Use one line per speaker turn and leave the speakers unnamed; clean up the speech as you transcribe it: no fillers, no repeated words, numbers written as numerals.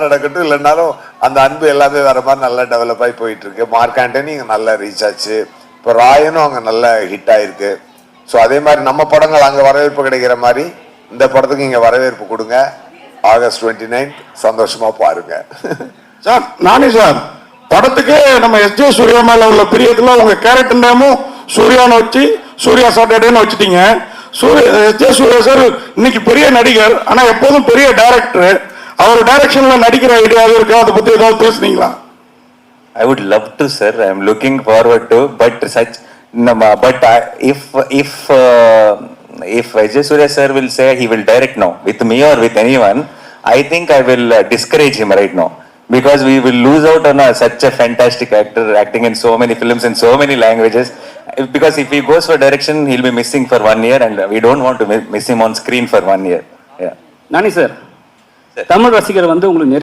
நடக்கட்டும், இல்லைன்னாலும் அந்த அன்பு எல்லாமே வர மாதிரி நல்லா டெவலப் ஆகி போயிட்டு இருக்கு. மார்க் ஆண்டனி இங்கே நல்லா ரீச் ஆச்சு. இப்போ ராயனும் அங்கே நல்ல ஹிட் ஆயிருக்கு. ஸோ அதே மாதிரி நம்ம படங்கள் அங்கே வரவேற்பு கிடைக்கிற மாதிரி இந்த படத்துக்கு இங்கே வரவேற்பு கொடுங்க. ஆகஸ்ட் 29 சந்தோஷமா பாருங்க.
சார் நானே சார் படத்துக்கு நம்ம எஸ்.ஜே. சூர்யா மேல உள்ள பிரியத்துல உங்க கேரக்டர் நேமும் சூர்யான்னு வச்சு சூர்யா சாட்டர்டேன்னு வச்சுட்டீங்க. எஸ்.ஜே. சூர்யா சார் இன்னைக்கு பெரிய நடிகர், ஆனா எப்போதும் பெரிய டைரக்டர். அவர் டைரக்ஷன்ல நடிக்கிற ஐடியாவும் இருக்கா? அதை பத்தி ஏதாவது பேசுனீங்களா?
I would love to, sir. I'm looking forward to, but if Ajay Surya sir will say he will direct now with me or with anyone, I think I will discourage him right now, because we will lose out on such a fantastic actor acting in so many films in so many languages. Because if he goes for direction, he'll be missing for 1 year, and we don't want to miss him on screen for 1 year. Yeah.
Nani sir, Tamil ரசிகர் வந்து உங்களுக்கு